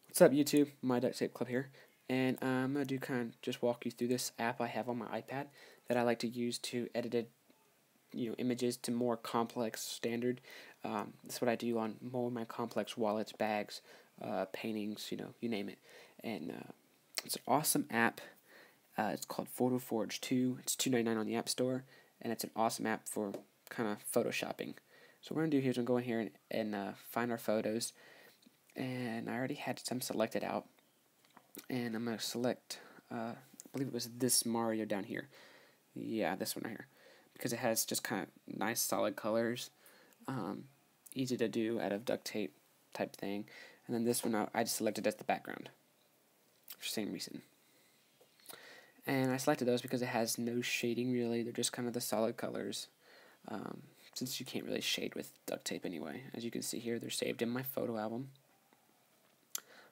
What's up, YouTube? My Duct Tape Club here, and I'm gonna do kind of just walk you through this app I have on my iPad that I like to use to edit images to more complex standard. That's what I do on more of my complex wallets, bags, paintings, you name it. And it's an awesome app. It's called Photo Forge 2. It's $2.99 on the App Store, and it's an awesome app for kind of photoshopping. So what we're gonna do here is we're gonna go in here and find our photos, and I already had some selected out, and I'm going to select, I believe it was this Mario down here. Yeah, this one right here. Because it has just kind of nice solid colors, um, easy to do out of duct tape type thing. And then this one I just selected as the background for the same reason. And I selected those because it has no shading really, they're just kind of the solid colors. Since you can't really shade with duct tape anyway. As you can see here, they're saved in my photo album.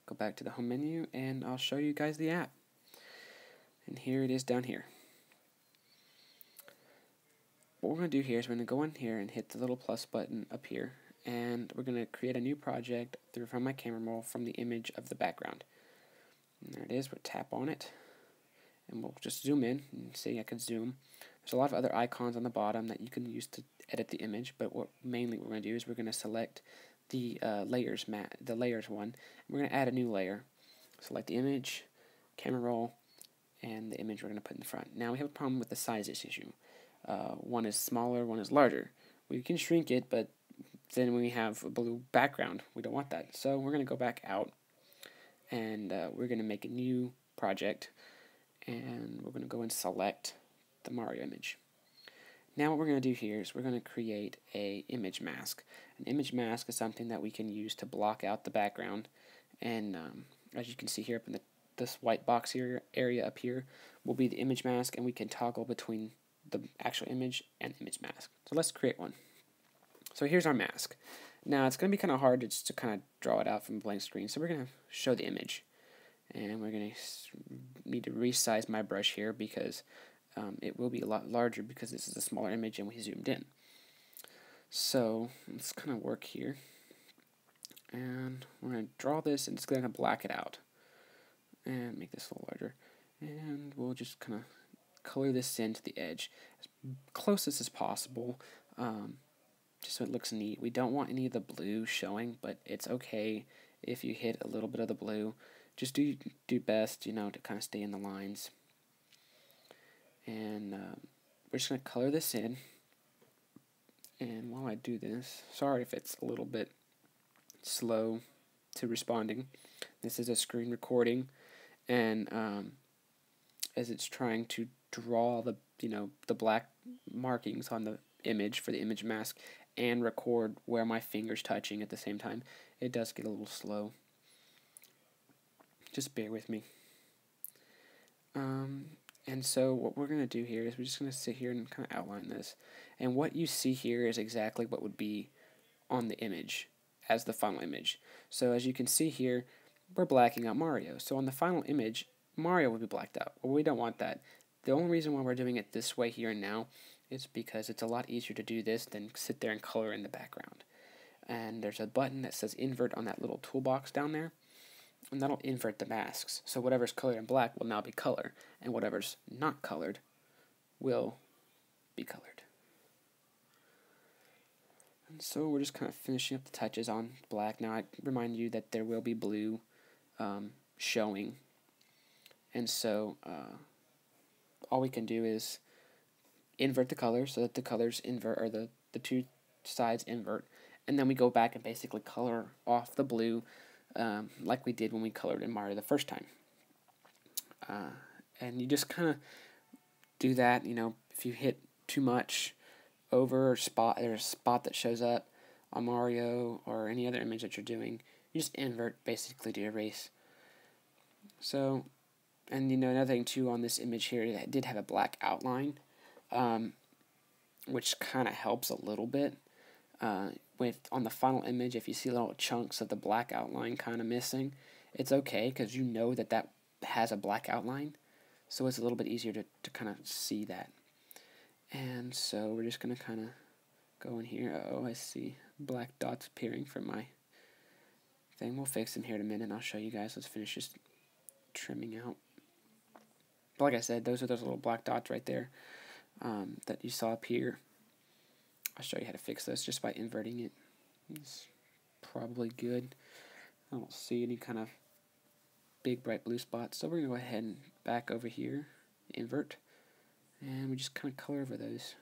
Go back to the home menu and I'll show you guys the app. And here it is down here. What we're going to do here is we're going to go in here and hit the little plus button up here, and we're going to create a new project from my camera roll from the image of the background. And there it is. We'll tap on it and we'll just zoom in and see I can zoom. There's a lot of other icons on the bottom that you can use to edit the image, but what mainly we're going to do is we're going to select the layers one. We're going to add a new layer. Select the image, camera roll, and the image we're going to put in the front. Now we have a problem with the size issue. One is smaller, one is larger. We can shrink it, but then we have a blue background. We don't want that. So we're going to go back out, and we're going to make a new project, and we're going to go and select the Mario image. Now what we're going to do here is we're going to create a image mask. An image mask is something that we can use to block out the background, and as you can see here up in this white box here, area up here will be the image mask, and we can toggle between the actual image and image mask. So let's create one. So here's our mask. Now it's going to be kind of hard just to kind of draw it out from a blank screen, so we're going to show the image. And we're going to need to resize my brush here because it will be a lot larger because this is a smaller image and we zoomed in. So let's kind of work here. And we're going to draw this and it's going to black it out. And make this a little larger. And we'll just kind of color this into the edge as closest as possible, just so it looks neat. We don't want any of the blue showing, but it's okay if you hit a little bit of the blue. Just do best, to kind of stay in the lines. And we're just going to color this in. And while I do this, sorry if it's a little bit slow to responding. This is a screen recording, and as it's trying to draw the black markings on the image for the image mask and record where my finger's touching at the same time, it does get a little slow. Just bear with me. And so what we're going to do here is we're just going to sit here and kind of outline this. And what you see here is exactly what would be on the image as the final image. So as you can see here, we're blacking out Mario. So on the final image, Mario will be blacked out. Well, we don't want that. The only reason why we're doing it this way here and now is because it's a lot easier to do this than sit there and color in the background. And there's a button that says invert on that little toolbox down there, and that'll invert the masks. So whatever's colored in black will now be color, and whatever's not colored will be colored. And so we're just kind of finishing up the touches on black. Now I remind you that there will be blue showing, and so all we can do is invert the colors so that the colors invert, or the two sides invert, and then we go back and basically color off the blue like we did when we colored in Mario the first time. And you just kind of do that, if you hit too much over or there's a spot that shows up on Mario or any other image that you're doing, you just invert basically to erase. So, and another thing too on this image here, it did have a black outline, which kind of helps a little bit. On the final image, if you see little chunks of the black outline kind of missing, it's okay because you know that has a black outline, so it's a little bit easier to kind of see that. And so we're just going to kind of go in here. Oh, I see black dots appearing from my thing. We'll fix in here in a minute. I'll show you guys. Let's finish just trimming out. But like I said, those are those little black dots right there that you saw up here. I'll show you how to fix this just by inverting it. It's probably good. I don't see any kind of big bright blue spots, so we're going to go ahead and back over here, invert, and we just kind of color over those,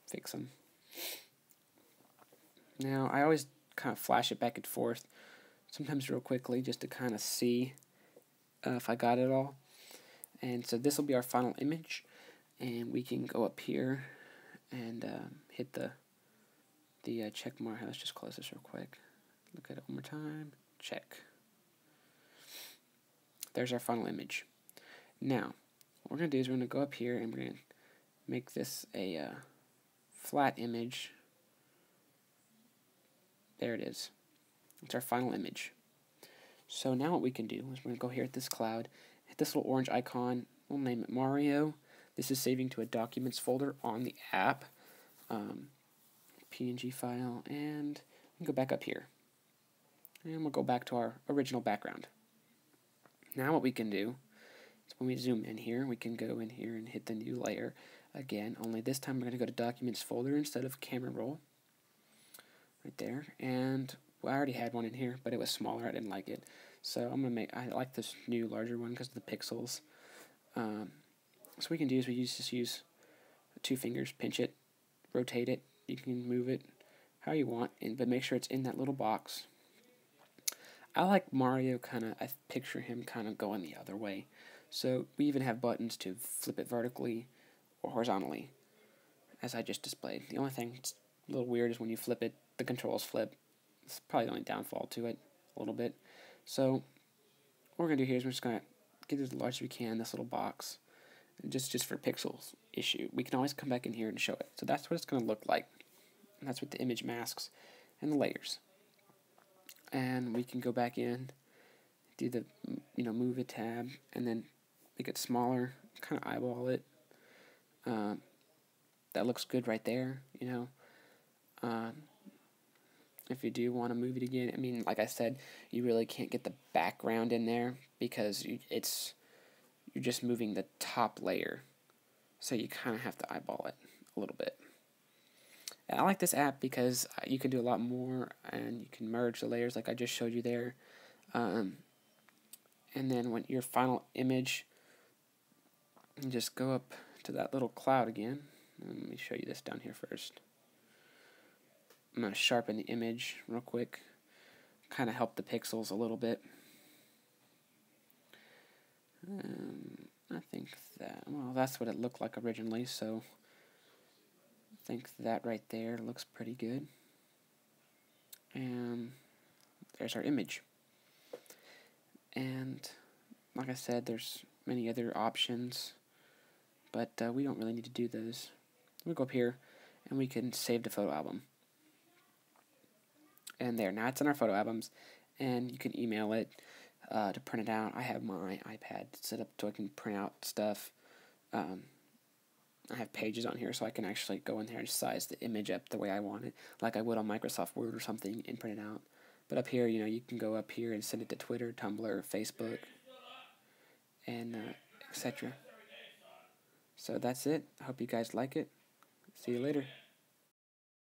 fix them. Now, I always kind of flash it back and forth, sometimes real quickly, just to kind of see if I got it all. And so this will be our final image, and we can go up here and hit the check mark. Let's just close this real quick. Look at it one more time. Check. There's our final image. Now, what we're going to do is we're going to go up here and we're going to make this a flat image. There it is. It's our final image. So now what we can do is we're going to go here at this cloud, hit this little orange icon, we'll name it Mario. This is saving to a documents folder on the app, PNG file, and we can go back up here. And we'll go back to our original background. Now what we can do is when we zoom in here, we can go in here and hit the new layer again, only this time we're going to go to documents folder instead of camera roll. Right there, and well, I already had one in here, but it was smaller, I didn't like it. So I like this new larger one because of the pixels. So what we can do is just use 2 fingers, pinch it, rotate it, you can move it how you want, but make sure it's in that little box. I like Mario I picture him kind of going the other way. So we even have buttons to flip it vertically or horizontally, as I just displayed. The only thing that's a little weird is when you flip it, the controls flip. It's probably the only downfall to it, a little bit. So what we're going to do here is we're just going to get it as large as we can, this little box, and just for pixels issue. We can always come back in here and show it. So that's what it's going to look like. And that's with the image masks and the layers. And we can go back in, do the move it tab, and then make it smaller, kind of eyeball it. That looks good right there, If you do want to move it again, I mean, like I said, you really can't get the background in there because you're just moving the top layer, so you kind of have to eyeball it a little bit. And I like this app because you can do a lot more, and you can merge the layers like I just showed you there. And then when your final image, you just go up to that little cloud again. Let me show you this down here first. I'm going to sharpen the image real quick, kind of help the pixels a little bit. I think that's what it looked like originally, so I think that right there looks pretty good. And there's our image. And like I said, there's many other options, but we don't really need to do those. We'll go up here and we can save the photo album. And there, now it's in our photo albums, and you can email it to print it out. I have my iPad set up so I can print out stuff. I have pages on here so I can actually go in there and size the image up the way I want it, like I would on Microsoft Word or something, and print it out. But up here, you can go up here and send it to Twitter, Tumblr, Facebook, and etc. So that's it. I hope you guys like it. See you later.